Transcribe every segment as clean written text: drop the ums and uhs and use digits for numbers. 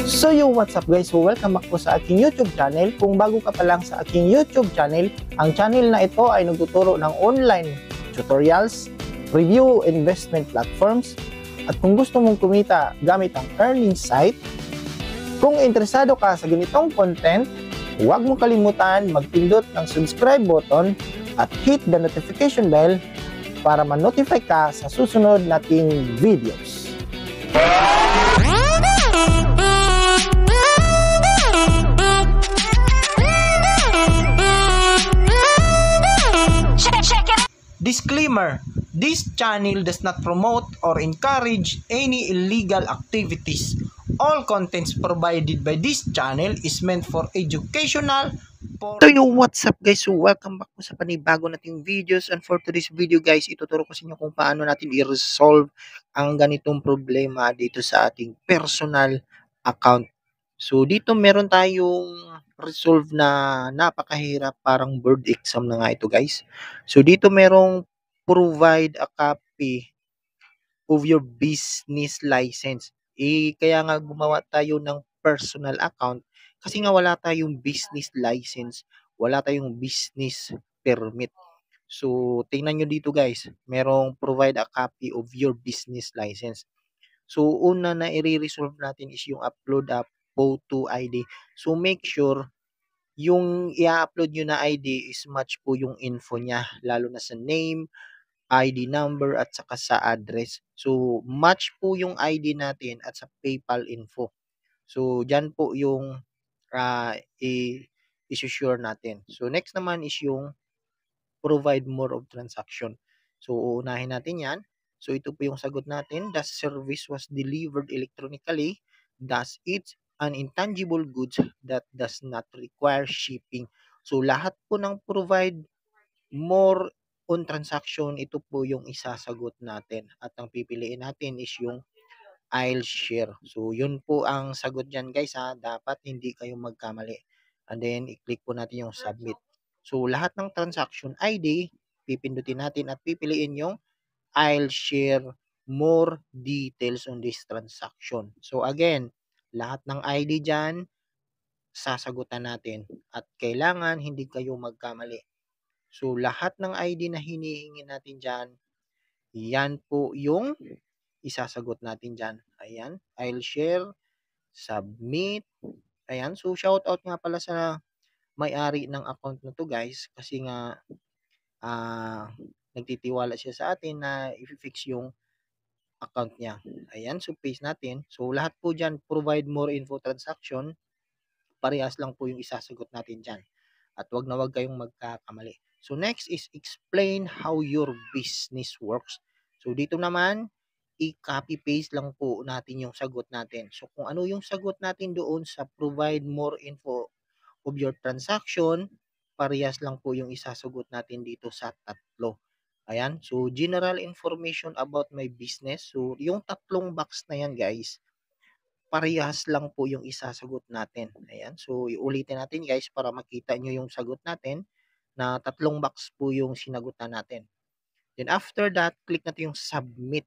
So what's up guys? So welcome back po sa aking YouTube channel. Kung bago ka pa lang sa aking YouTube channel, ang channel na ito ay nagtuturo ng online tutorials, review investment platforms, at kung gusto mong kumita gamit ang earning site, kung interesado ka sa ganitong content, huwag mong kalimutan magpindot ng subscribe button at hit the notification bell para ma-notify ka sa susunod nating videos. Disclaimer: this channel does not promote or encourage any illegal activities. All contents provided by this channel is meant for educational. So what's up guys? So welcome back po sa panibago nating videos, and for today's video guys, ituturo ko sa inyo kung paano natin i-resolve ang ganitong problema dito sa ating personal account. So dito meron tayong resolve na napakahirap, parang board exam na nga ito guys. So dito merong provide a copy of your business license. Kaya nga gumawa tayo ng personal account kasi nga wala tayong business license, wala tayong business permit. So tingnan nyo dito guys, merong provide a copy of your business license. So una na i-resolve natin is yung upload a photo ID. So make sure yung i-upload nyo na ID is match po yung info niya, lalo na sa name, ID number at saka sa address. So match po yung ID natin at sa PayPal info. So diyan po yung i-sure natin. So next naman is yung provide more of transaction. So uunahin natin yan. So ito po yung sagot natin. The service was delivered electronically. Thus it's an intangible goods that does not require shipping. So lahat po ng provide more on transaction, ito po yung isasagot natin. At ang pipiliin natin is yung I'll share. So yun po ang sagot dyan guys ha. Dapat hindi kayo magkamali. And then i-click po natin yung submit. So lahat ng transaction ID, pipindutin natin at pipiliin yung I'll share more details on this transaction. So again, lahat ng ID dyan, sasagutan natin. At kailangan hindi kayo magkamali. So lahat ng ID na hinihingi natin dyan, yan po yung isasagot natin dyan. Ayan, I'll share, submit. Ayan, so shoutout nga pala sa may-ari ng account na to guys, kasi nga nagtitiwala siya sa atin na i-fix yung account niya. Ayan, so paste natin. So lahat po dyan, provide more info transaction, parehas lang po yung isasagot natin dyan. At wag na wag kayong magkakamali. So next is explain how your business works. So dito naman, i-copy paste lang po natin yung sagot natin. So kung ano yung sagot natin doon sa provide more info of your transaction, parehas lang po yung isasagot natin dito sa tatlo. Ayan, so general information about my business. So yung tatlong box na yan guys, parehas lang po yung isasagot natin. Ayan, so iulitin natin guys para makita nyo yung sagot natin na tatlong box po yung sinagutan natin. Then after that, click natin yung submit.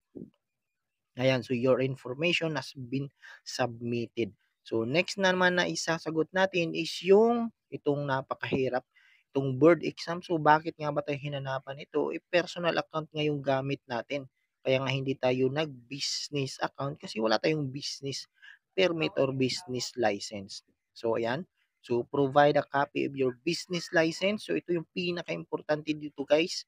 Ayan, so your information has been submitted. So next naman na isasagot natin is yung itong napakahirap, itong board exam. So bakit nga ba tayo hinanapan ito? Personal account nga yung gamit natin. Kaya nga hindi tayo nag-business account kasi wala tayong business permit or business license. So ayan. So provide a copy of your business license. So ito yung pinaka-importante dito guys.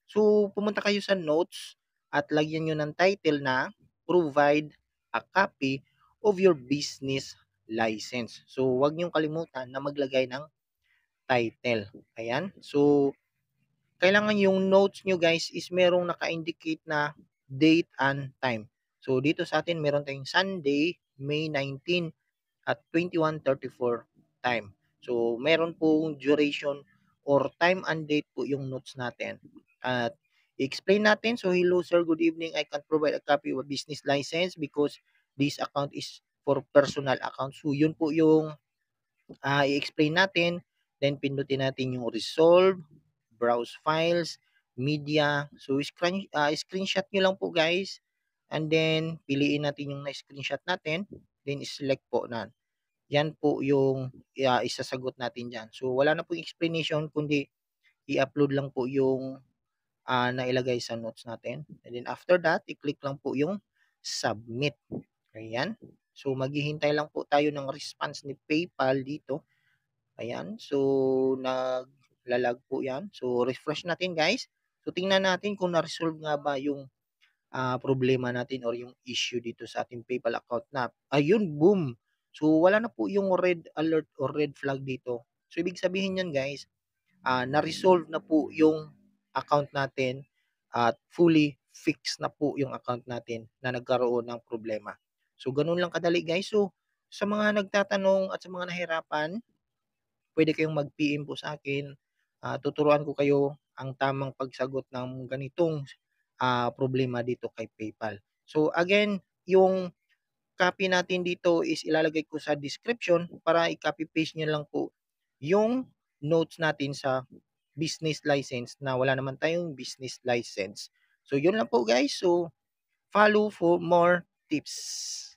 So pumunta kayo sa notes at lagyan nyo ng title na provide a copy of your business license. So wag niyo kalimutan na maglagay ng title. Ayan. So kailangan yung notes nyo guys is merong naka-indicate na date and time. So dito sa atin meron tayong Sunday, May 19 at 21:34 time. So meron pong duration or time and date po yung notes natin. At i-explain natin. So hello sir, good evening. I can provide a copy of a business license because this account is for personal account. So yun po yung i-explain natin. Then pindutin natin yung resolve, browse files, media. So screenshot nyo lang po guys. And then piliin natin yung na-screenshot natin. then select po na. Yan po yung isasagot natin diyan. So wala na po explanation kundi i-upload lang po yung nailagay sa notes natin. And then after that, i-click lang po yung submit. Ayan. So maghihintay lang po tayo ng response ni PayPal dito. Ayan. So naglalag po 'yan. So refresh natin, guys. So tingnan natin kung na-resolve nga ba yung problema natin or yung issue dito sa ating PayPal account na ayun, boom. So wala na po yung red alert or red flag dito. So ibig sabihin niyan, guys, na-resolve na po yung account natin at fully fixed na po yung account natin na nagkaroon ng problema. So ganun lang kadali, guys. So sa mga nagtatanong at sa mga nahirapan, pwede kayong mag-PM po sa akin. Tuturuan ko kayo ang tamang pagsagot ng ganitong problema dito kay PayPal. So again, yung copy natin dito is ilalagay ko sa description para i-copy paste nyo lang po yung notes natin sa business license na wala naman tayong business license. So yun lang po, guys. So follow for more tips.